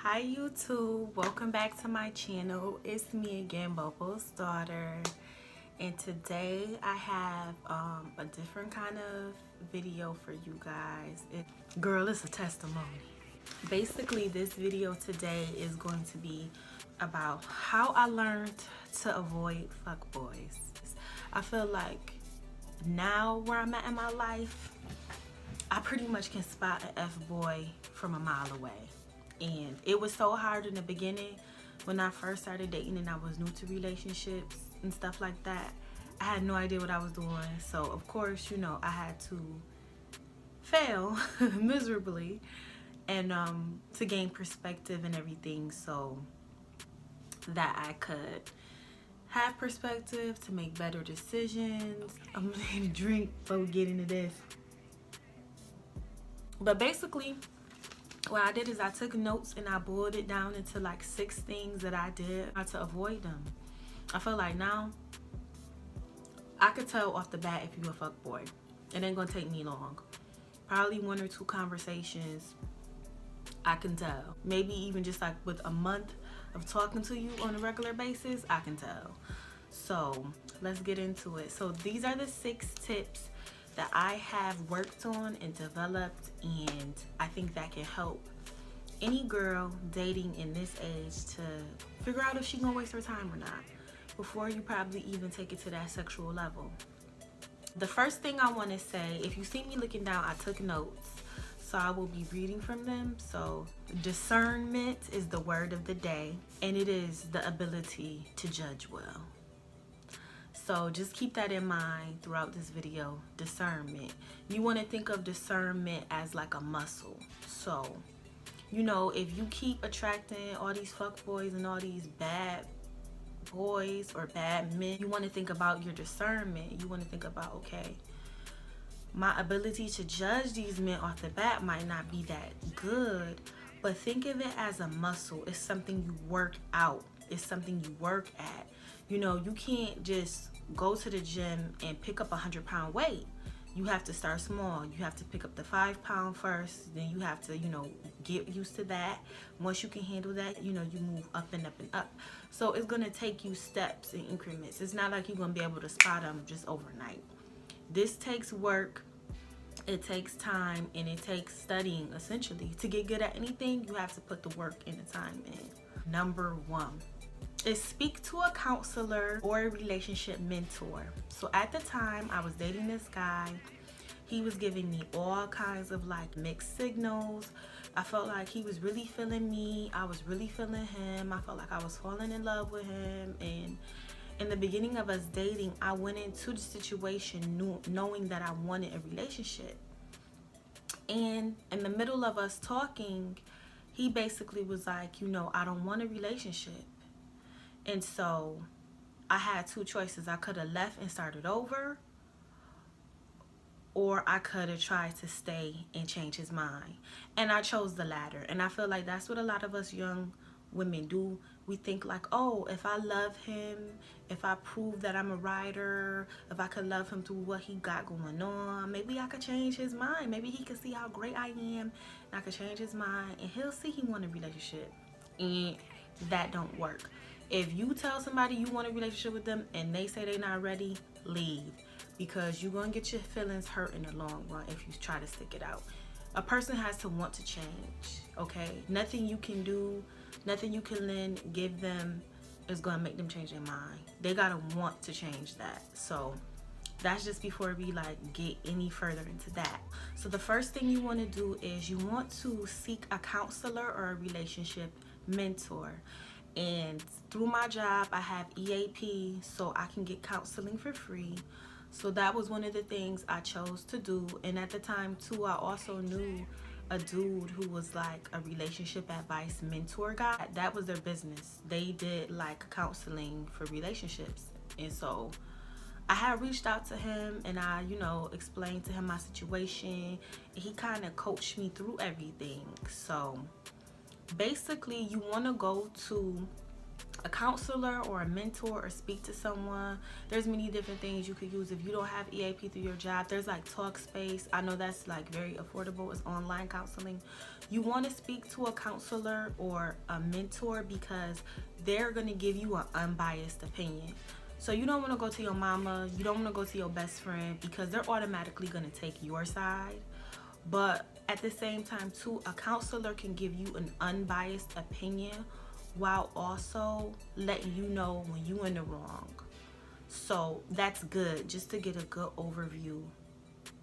Hi YouTube, welcome back to my channel. It's me again, Bobo's daughter, and today I have a different kind of video for you guys. Girl, it's a testimony. Basically, this video today is going to be about how I learned to avoid fuckboys. I feel like now where I'm at in my life, I pretty much can spot an F-boy from a mile away. And it was so hard in the beginning when I first started dating and I was new to relationships and stuff like that. I had no idea what I was doing. So of course, you know, I had to fail miserably and to gain perspective and everything so that I could have perspective to make better decisions. I'm gonna drink before we get into this. But basically, what I did is I took notes and I boiled it down into like 6 things that I did to avoid them. I feel like now I could tell off the bat if you a fuckboy. It ain't gonna take me long. Probably 1 or 2 conversations, I can tell. Maybe even just like with a month of talking to you on a regular basis, I can tell. So let's get into it. So these are the 6 tips that I have worked on and developed, and I think that can help any girl dating in this age to figure out if she's gonna waste her time or not before you probably even take it to that sexual level. The first thing I want to say, if you see me looking down, I took notes, so I will be reading from them. So discernment is the word of the day, and it is the ability to judge well. So just keep that in mind throughout this video. Discernment. You want to think of discernment as like a muscle. So, you know, if you keep attracting all these fuckboys and all these bad boys or bad men, you want to think about your discernment. You want to think about, okay, my ability to judge these men off the bat might not be that good, but think of it as a muscle. It's something you work out. It's something you work at. You know, you can't just go to the gym and pick up a 100-pound weight. You have to start small. You have to pick up the 5-pound first. Then you have to, you know, get used to that. Once you can handle that, you know, you move up and up and up. So it's going to take you steps and increments. It's not like you're going to be able to spot them just overnight. This takes work. It takes time, and it takes studying, essentially. To get good at anything, you have to put the work and the time in. Number 1 is speak to a counselor or a relationship mentor. So at the time I was dating this guy, he was giving me all kinds of like mixed signals. I felt like he was really feeling me. I was really feeling him. I felt like I was falling in love with him. And in the beginning of us dating, I went into the situation knowing that I wanted a relationship. And in the middle of us talking, he basically was like, you know, I don't want a relationship. And so I had 2 choices. I could have left and started over, or I could have tried to stay and change his mind. And I chose the latter. And I feel like that's what a lot of us young women do. We think like, oh, if I love him, if I prove that I'm a writer, if I could love him through what he got going on, maybe I could change his mind. Maybe he could see how great I am, and I could change his mind, and he'll see he want a relationship. And that don't work. If you tell somebody you want a relationship with them and they say they're not ready, leave. Because you're going to get your feelings hurt in the long run if you try to stick it out. A person has to want to change, okay? Nothing you can do, nothing you can lend, give them is going to make them change their mind. They got to want to change that. So that's just before we like get any further into that. So the first thing you want to do is you want to seek a counselor or a relationship mentor. And through my job, I have EAP, so I can get counseling for free. So that was one of the things I chose to do. And at the time too, I also knew a dude who was like a relationship advice mentor guy. That was their business. They did like counseling for relationships. And so I had reached out to him, and I, you know, explained to him my situation. He kind of coached me through everything. So basically, you want to go to a counselor or a mentor or speak to someone. There's many different things you could use. If you don't have EAP through your job, there's like Talkspace. I know that's like very affordable. It's online counseling. You want to speak to a counselor or a mentor because they're going to give you an unbiased opinion. So you don't want to go to your mama, you don't want to go to your best friend, because they're automatically going to take your side. But at the same time too, a counselor can give you an unbiased opinion while also letting you know when you're in the wrong. So that's good, just to get a good overview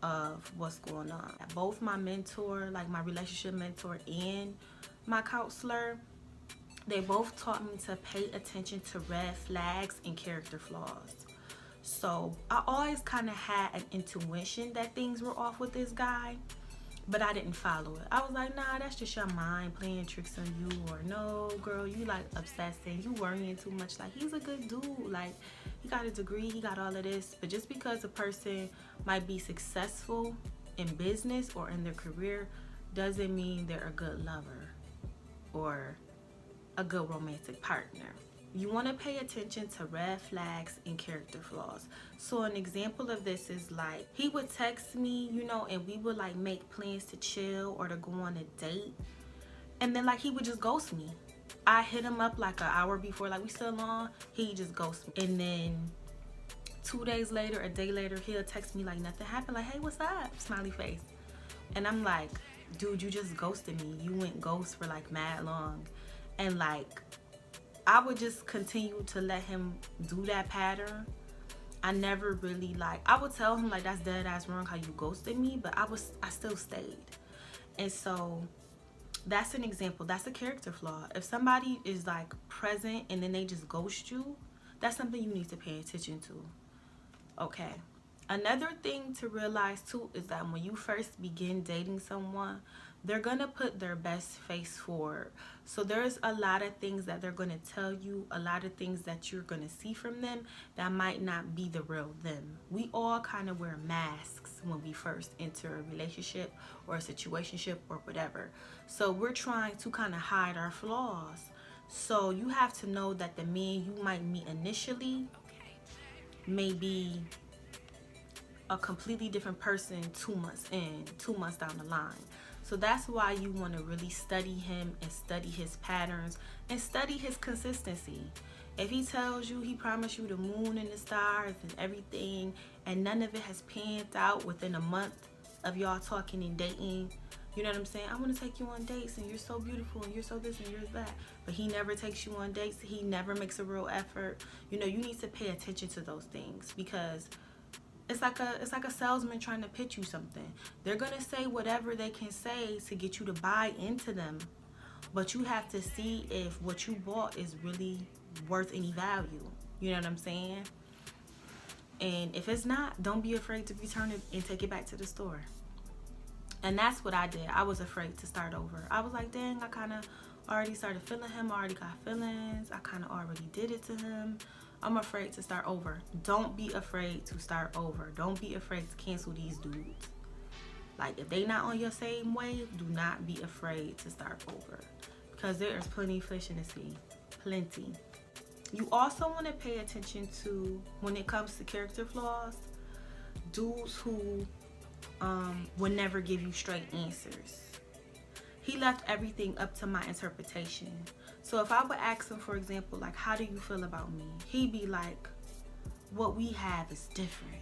of what's going on. Both my mentor, like my relationship mentor, and my counselor, they both taught me to pay attention to red flags and character flaws. So I always kind of had an intuition that things were off with this guy, but I didn't follow it. I was like, nah, that's just your mind playing tricks on you. Or no, girl, you like obsessing, you worrying too much. Like, he's a good dude. Like, he got a degree, he got all of this. But just because a person might be successful in business or in their career doesn't mean they're a good lover or a good romantic partner. You want to pay attention to red flags and character flaws. So an example of this is like, he would text me, you know, and we would like make plans to chill or to go on a date, and then like he would just ghost me. I hit him up like an hour before, like we still on, he just ghost me. And then 2 days later, a day later, he'll text me like nothing happened, like, hey, what's up, smiley face. And I'm like, dude, you just ghosted me. You went ghost for like mad long. And like, I would just continue to let him do that pattern. I never really like, I would tell him like, that's dead ass wrong how you ghosted me, but I still stayed. And so that's an example. That's a character flaw. If somebody is like present and then they just ghost you, that's something you need to pay attention to. Okay. Another thing to realize too is that when you first begin dating someone, they're gonna put their best face forward. So there's a lot of things that they're gonna tell you, a lot of things that you're gonna see from them that might not be the real them. We all kind of wear masks when we first enter a relationship or a situationship or whatever. So we're trying to kind of hide our flaws. So you have to know that the man you might meet initially may be a completely different person 2 months in, 2 months down the line. So that's why you want to really study him and study his patterns and study his consistency. If he tells you he promised you the moon and the stars and everything, and none of it has panned out within a month of y'all talking and dating, you know what I'm saying? I want to take you on dates and you're so beautiful and you're so this and you're that. But he never takes you on dates. He never makes a real effort. You know, you need to pay attention to those things, because it's like a salesman trying to pitch you something. They're gonna say whatever they can say to get you to buy into them, but you have to see if what you bought is really worth any value. You know what I'm saying? And if it's not, don't be afraid to return it and take it back to the store. And that's what I did. I was afraid to start over. I was like, dang, I kind of already started feeling him. I already got feelings. I kind of already did it to him. I'm afraid to start over. Don't be afraid to start over. Don't be afraid to cancel these dudes. Like, if they not on your same wave, do not be afraid to start over, because there is plenty of fish in the sea. Plenty. You also want to pay attention to, when it comes to character flaws, dudes who would never give you straight answers. He left everything up to my interpretation. So if I would ask him, for example, like, how do you feel about me? He'd be like, what we have is different.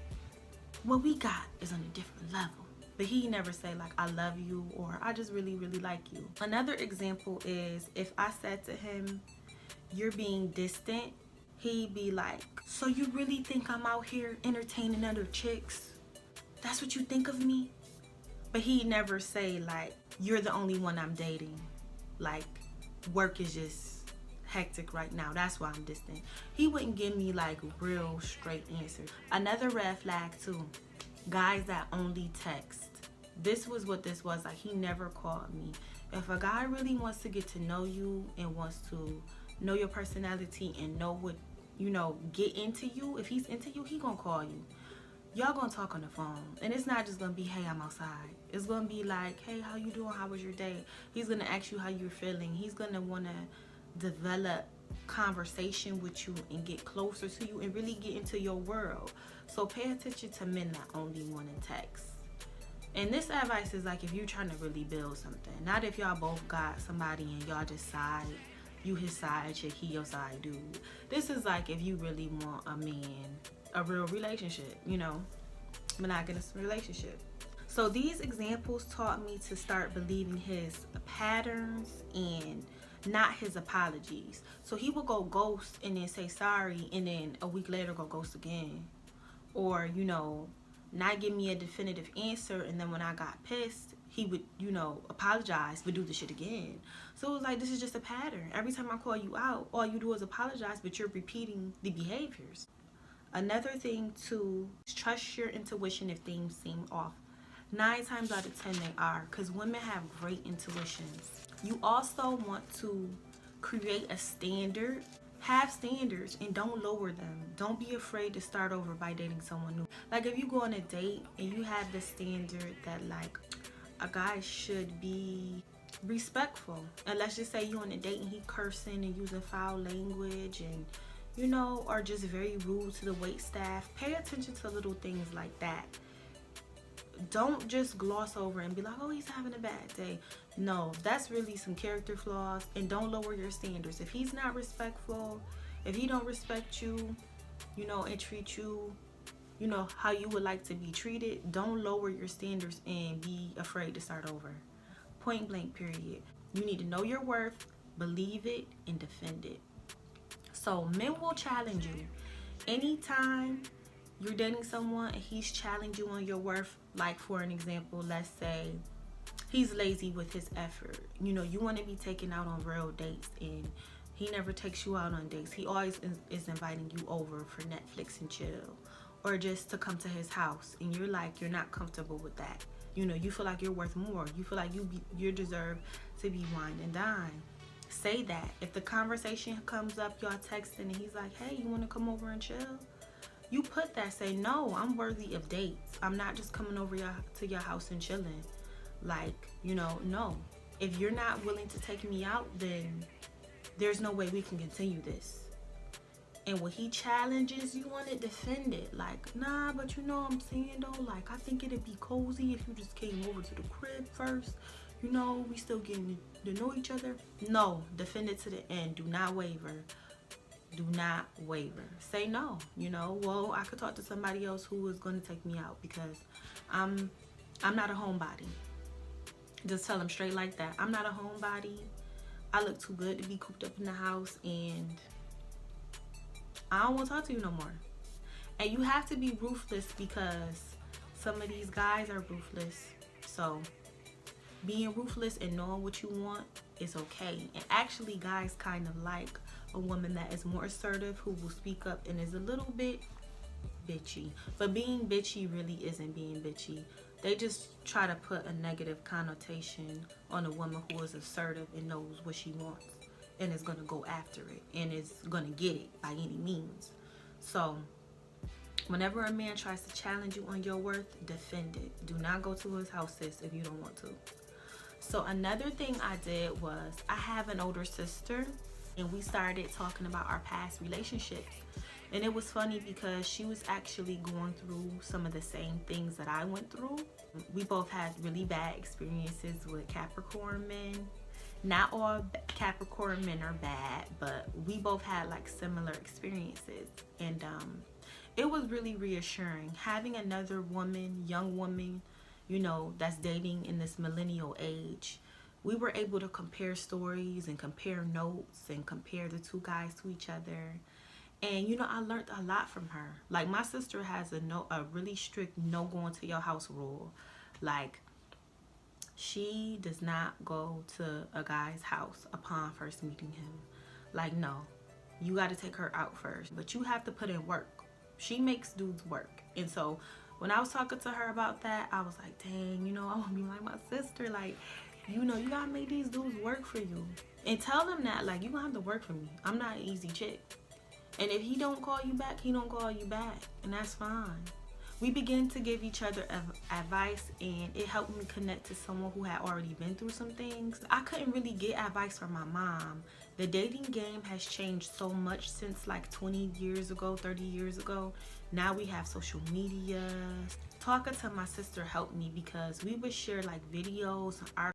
What we got is on a different level. But he never say like, I love you, or I just really, really like you. Another example is if I said to him, you're being distant, he'd be like, so you really think I'm out here entertaining other chicks? That's what you think of me? But he'd never say like, you're the only one I'm dating. Like, work is just hectic right now, that's why I'm distant. He wouldn't give me like real straight answers. Another red flag too, guys that only text. This was what this was like. He never called me. If a guy really wants to get to know you and wants to know your personality and know what, you know, get into you, if he's into you, he gonna call you. Y'all gonna talk on the phone, and it's not just gonna be, hey, I'm outside. It's gonna be like, hey, how you doing? How was your day? He's gonna ask you how you're feeling. He's gonna wanna develop conversation with you and get closer to you and really get into your world. So pay attention to men that only want to text. And this advice is like if you're trying to really build something, not if y'all both got somebody and y'all just side, you his side chick, he your side dude. This is like if you really want a man, a real relationship, you know, monogamous relationship. So these examples taught me to start believing his patterns and not his apologies. So he would go ghost and then say sorry, and then a week later go ghost again. Or, you know, not give me a definitive answer, and then when I got pissed, he would, you know, apologize but do the shit again. So it was like, this is just a pattern. Every time I call you out, all you do is apologize, but you're repeating the behaviors. Another thing to trust your intuition if things seem off. 9 times out of 10 they are, because women have great intuitions. You also want to create a standard. Have standards and don't lower them. Don't be afraid to start over by dating someone new. Like if you go on a date and you have the standard that like a guy should be respectful, and let's just say you on a date and he cursing and using foul language and, you know, or just very rude to the wait staff, pay attention to little things like that. Don't just gloss over and be like, oh, he's having a bad day. No, that's really some character flaws. And don't lower your standards. If he's not respectful, if he don't respect you, you know, and treat you, you know, how you would like to be treated, don't lower your standards and be afraid to start over. Point blank, period. You need to know your worth, believe it, and defend it. So men will challenge you. Anytime you're dating someone and he's challenging you on your worth, like for an example, let's say he's lazy with his effort. You know, you want to be taken out on real dates and he never takes you out on dates. He always is inviting you over for Netflix and chill, or just to come to his house, and you're like, you're not comfortable with that. You know, you feel like you're worth more. You feel like you deserve to be wined and dined. Say that. If the conversation comes up, y'all texting and he's like, hey, you want to come over and chill? You put that, say, no, I'm worthy of dates. I'm not just coming over to your house and chilling. Like, you know, no. If you're not willing to take me out, then there's no way we can continue this. And when he challenges you on it, defend it. Like, nah, but you know what I'm saying, though? Like, I think it'd be cozy if you just came over to the crib first. You know, we still getting to know each other. No, defend it to the end. Do not waver. Do not waver. Say no. You know, well, I could talk to somebody else who is going to take me out because I'm not a homebody. Just tell them straight like that. I'm not a homebody. I look too good to be cooped up in the house, and I don't want to talk to you no more. And you have to be ruthless because some of these guys are ruthless. So being ruthless and knowing what you want is okay. And actually, guys kind of like a woman that is more assertive, who will speak up and is a little bit bitchy. But being bitchy really isn't being bitchy. They just try to put a negative connotation on a woman who is assertive and knows what she wants and is going to go after it and is going to get it by any means. So whenever a man tries to challenge you on your worth, defend it. Do not go to his house, sis, if you don't want to. So another thing I did was, I have an older sister, and we started talking about our past relationships. And it was funny because she was actually going through some of the same things that I went through. We both had really bad experiences with Capricorn men. Not all Capricorn men are bad, but we both had like similar experiences. And it was really reassuring having another woman, young woman, you know, that's dating in this millennial age. We were able to compare stories and compare notes and compare the two guys to each other. And, you know, I learned a lot from her. Like, my sister has a really strict no going to your house rule. Like, she does not go to a guy's house upon first meeting him. Like, no, you got to take her out first. But you have to put in work. She makes dudes work. And so when I was talking to her about that, I was like, dang, you know, I want to be like my sister. Like, you know, you got to make these dudes work for you. And tell them that, like, you going to have to work for me. I'm not an easy chick. And if he don't call you back, he don't call you back. And that's fine. we began to give each other advice, and it helped me connect to someone who had already been through some things. I couldn't really get advice from my mom. The dating game has changed so much since like 20 years ago, 30 years ago. Now we have social media. Talking to my sister helped me because we would share like videos, our